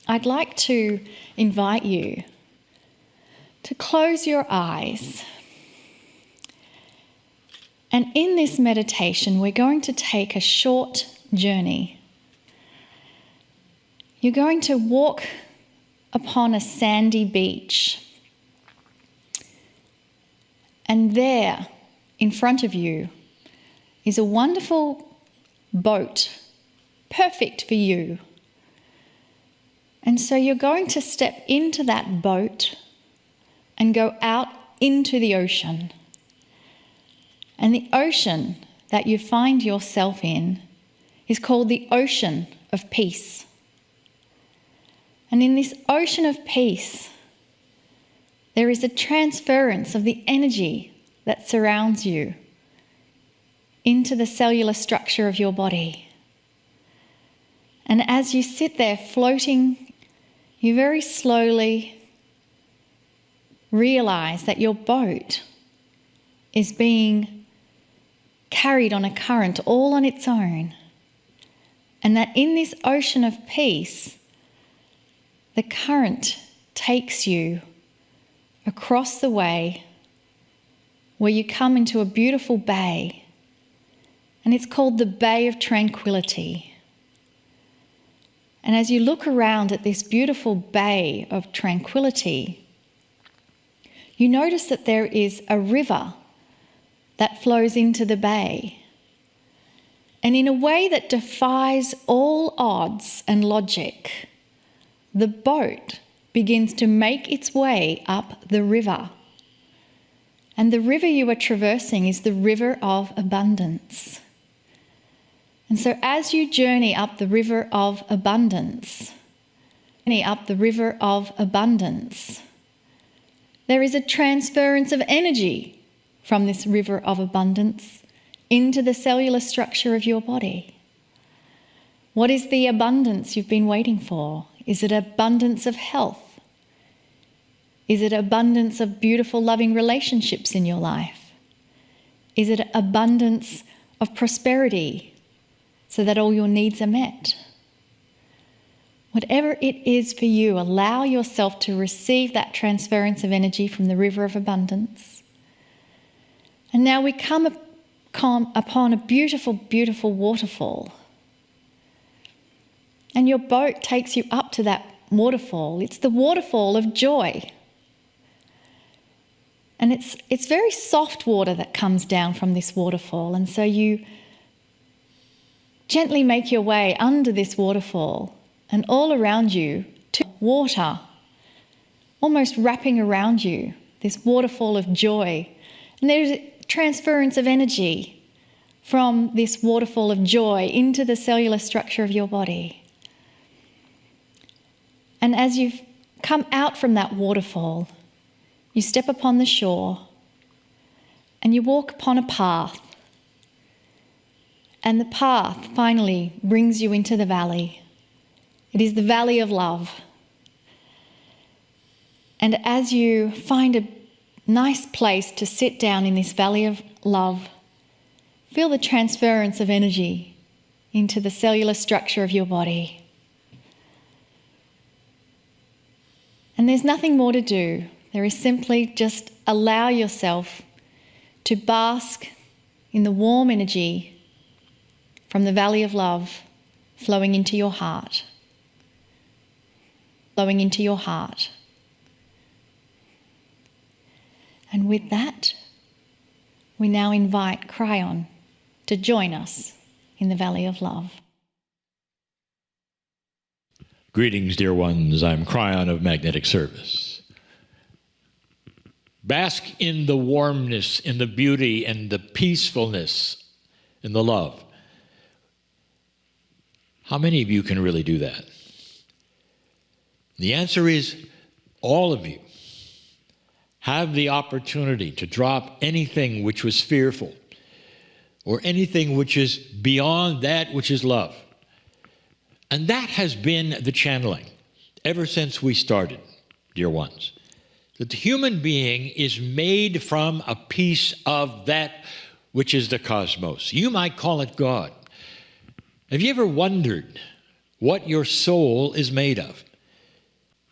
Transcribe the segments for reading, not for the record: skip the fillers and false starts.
I'd like to invite you to close your eyes. And in this meditation, we're going to take a short journey. You're going to walk upon a sandy beach. And there, in front of you, is a wonderful boat, perfect for you. And so you're going to step into that boat and go out into the ocean. And the ocean that you find yourself in is called the ocean of peace. And in this ocean of peace, there is a transference of the energy that surrounds you into the cellular structure of your body. And as you sit there floating, you very slowly realize that your boat is being carried on a current all on its own. And that in this ocean of peace, the current takes you across the way where you come into a beautiful bay. And it's called the Bay of Tranquility. And as you look around at this beautiful Bay of Tranquility, you notice that there is a river that flows into the bay. And in a way that defies all odds and logic, the boat begins to make its way up the river. And the river you are traversing is the river of abundance. And so as you journey up the river of abundance, there is a transference of energy from this river of abundance into the cellular structure of your body. What is the abundance you've been waiting for? Is it abundance of health? Is it abundance of beautiful, loving relationships in your life? Is it abundance of prosperity so that all your needs are met? Whatever it is for you, allow yourself to receive that transference of energy from the river of abundance. And now we come upon a beautiful, beautiful waterfall. And your boat takes you up to that waterfall. It's the waterfall of joy. And it's very soft water that comes down from this waterfall. And so you gently make your way under this waterfall, and all around you, to water, almost wrapping around you, this waterfall of joy. And there's a transference of energy from this waterfall of joy into the cellular structure of your body. And as you've come out from that waterfall, you step upon the shore and you walk upon a path. And the path finally brings you into the valley. It is the valley of love. And as you find a nice place to sit down in this valley of love, feel the transference of energy into the cellular structure of your body. And there's nothing more to do. There is simply just allow yourself to bask in the warm energy from the valley of love flowing into your heart. Flowing into your heart. And with that, we now invite Kryon to join us in the valley of love. Greetings, dear ones. I'm Kryon of Magnetic Service. Bask in the warmness, in the beauty, and the peacefulness, in the love. How many of you can really do that? The answer is all of you have the opportunity to drop anything which was fearful or anything which is beyond that which is love. And that has been the channeling ever since we started, dear ones. That the human being is made from a piece of that which is the cosmos. You might call it God. Have you ever wondered what your soul is made of?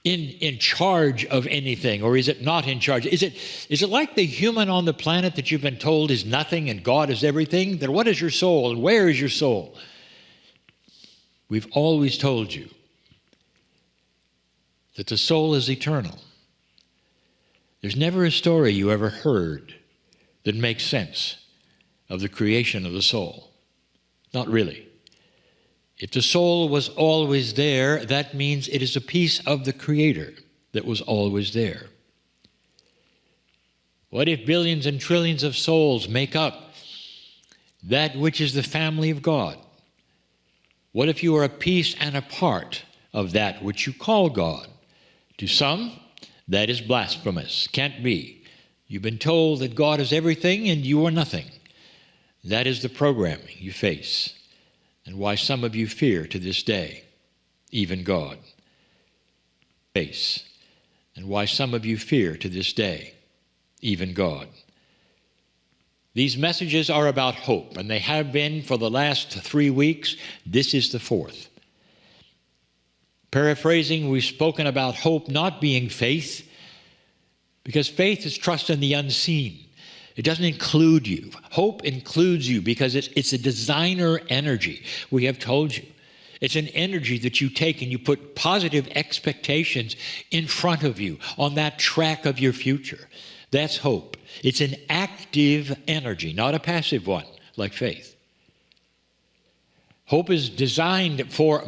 in charge of anything, or is it not in charge? Is it like the human on the planet that you've been told is nothing and God is everything? Then what is your soul and where is your soul? We've always told you that the soul is eternal. There's never a story you ever heard that makes sense of the creation of the soul. Not really. If the soul was always there, that means it is a piece of the Creator that was always there. What if billions and trillions of souls make up that which is the family of God? What if you are a piece and a part of that which you call God? To some, that is blasphemous. Can't be. You've been told that God is everything and you are nothing. That is the programming you face, and why some of you fear to this day, even God. Face, and why some of you fear to this day, even God. These messages are about hope, and they have been for the last 3 weeks. This is the 4th. Paraphrasing, we've spoken about hope not being faith, because faith is trust in the unseen. It doesn't include you. Hope includes you because it's a designer energy. We have told you. It's an energy that you take and you put positive expectations in front of you on that track of your future. That's hope. It's an active energy, not a passive one like faith. Hope is designed for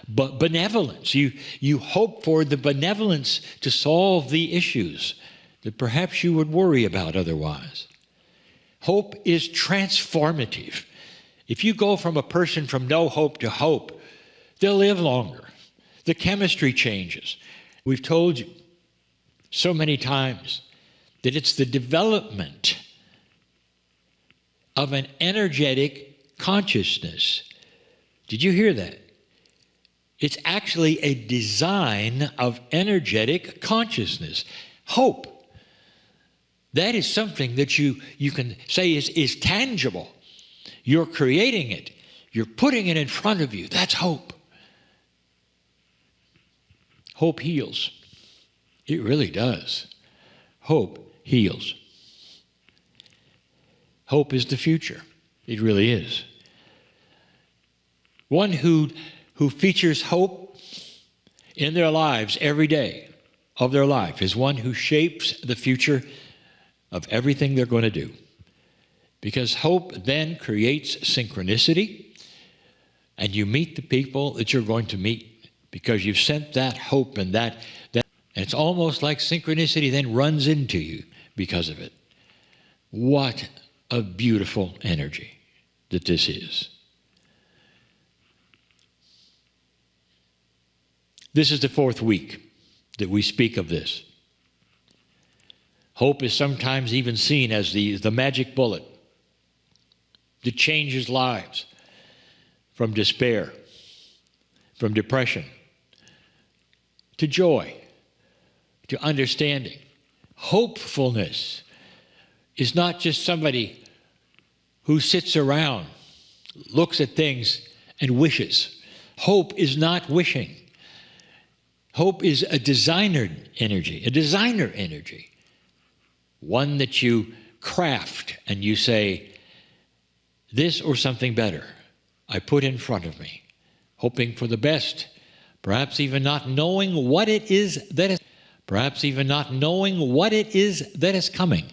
benevolence. You hope for the benevolence to solve the issues that perhaps you would worry about otherwise. Hope is transformative. If you go from a person from no hope to hope, they'll live longer. The chemistry changes. We've told you so many times that it's the development of an energetic consciousness. Did you hear that? It's actually a design of energetic consciousness. Hope. That is something that you can say is tangible. You're creating it. You're putting it in front of you. That's hope. Hope heals. It really does. Hope heals. Hope is the future. It really is. One who features hope in their lives every day of their life is one who shapes the future of everything they're going to do. Because hope then creates synchronicity, and you meet the people that you're going to meet because you've sent that hope and that and it's almost like synchronicity then runs into you because of it. What a beautiful energy that this is. This is the 4th week that we speak of this. Hope is sometimes even seen as the magic bullet that changes lives from despair, from depression, to joy, to understanding. Hopefulness is not just somebody who sits around, looks at things, and wishes. Hope is not wishing. Hope is a designer energy. One that you craft and you say, this or something better, I put in front of me, hoping for the best, perhaps even not knowing what it is that is coming,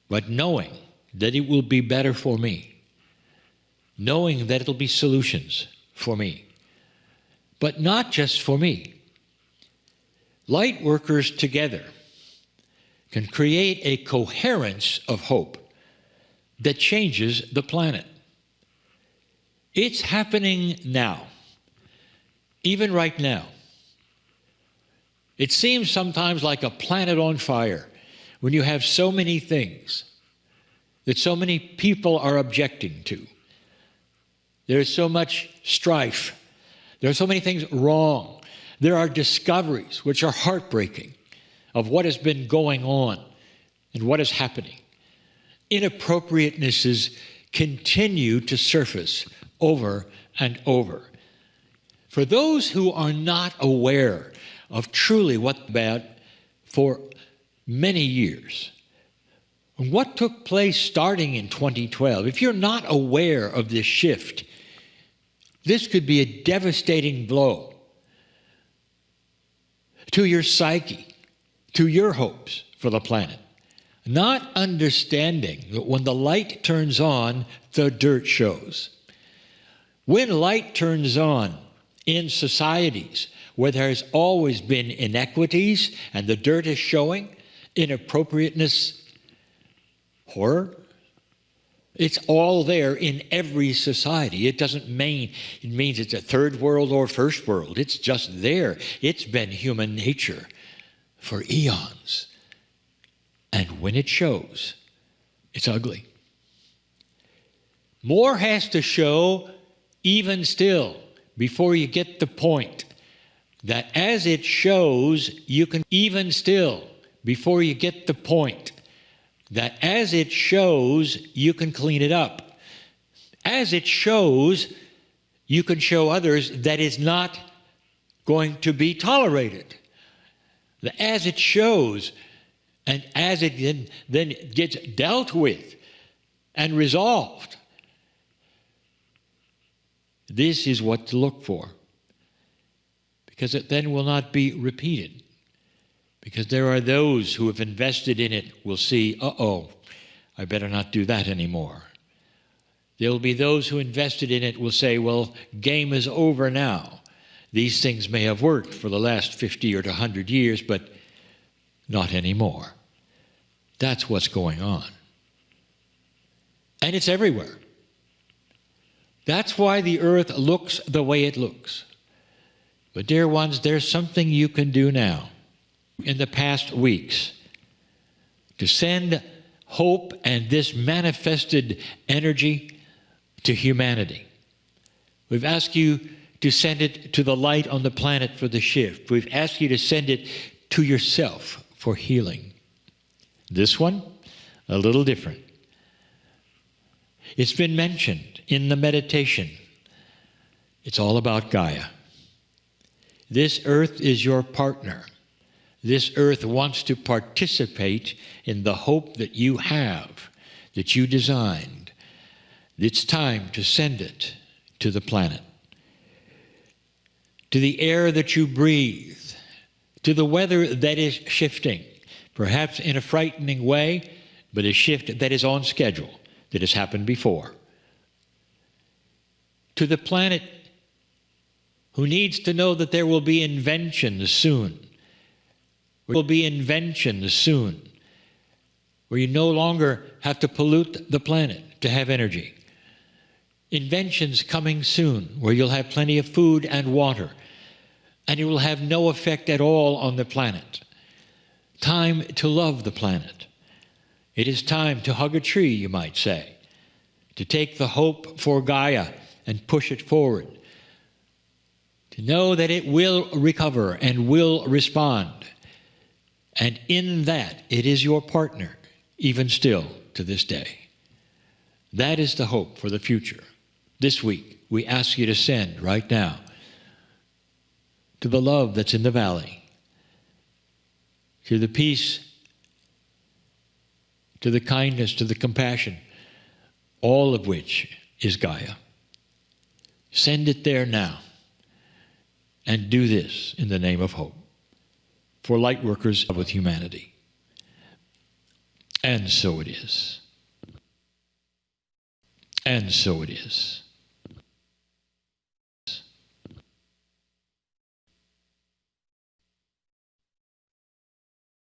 but knowing that it will be better for me, knowing that it'll be solutions for me, but not just for me. Light workers together can create a coherence of hope that changes the planet. It's happening now, even right now. It seems sometimes like a planet on fire when you have so many things that so many people are objecting to. There's so much strife. There are so many things wrong. There are discoveries which are heartbreaking of what has been going on and what is happening. Inappropriatenesses continue to surface over and over. For those who are not aware of truly what about for many years. What took place starting in 2012? If you're not aware of this shift, this could be a devastating blow to your psyche, to your hopes for the planet. Not understanding that when the light turns on, the dirt shows. When light turns on in societies where there has always been inequities and the dirt is showing, inappropriateness, horror, it's all there in every society. It doesn't mean it means it's a third world or first world. It's just there. It's been human nature for eons. And when it shows, it's ugly. More has to show even still before you get the point that as it shows, you can even still before you get the point that as it shows, you can clean it up. As it shows, you can show others that is not going to be tolerated. As it shows, and as it then gets dealt with and resolved, this is what to look for. Because it then will not be repeated. Because there are those who have invested in it will see, I better not do that anymore. There will be those who invested in it will say, well, game is over now. These things may have worked for the last 50 or 100 years, but not anymore. That's what's going on. And it's everywhere. That's why the earth looks the way it looks. But dear ones, there's something you can do now in the past weeks to send hope and this manifested energy to humanity. We've asked you to send it to the light on the planet for the shift. We've asked you to send it to yourself for healing. This one, a little different. It's been mentioned in the meditation. It's all about Gaia. This earth is your partner. This earth wants to participate in the hope that you have, that you designed. It's time to send it to the planet, to the air that you breathe, to the weather that is shifting, perhaps in a frightening way, but a shift that is on schedule, that has happened before. To the planet who needs to know that there will be inventions soon. There will be inventions soon where you no longer have to pollute the planet to have energy. Inventions coming soon where you'll have plenty of food and water and it will have no effect at all on the planet. Time to love the planet. It is time to hug a tree, you might say, to take the hope for Gaia and push it forward, to know that it will recover and will respond. And in that, it is your partner, even still to this day. That is the hope for the future. This week, we ask you to send right now to the love that's in the valley, to the peace, to the kindness, to the compassion, all of which is Gaia. Send it there now. And do this in the name of hope for light workers with humanity. And so it is. And so it is.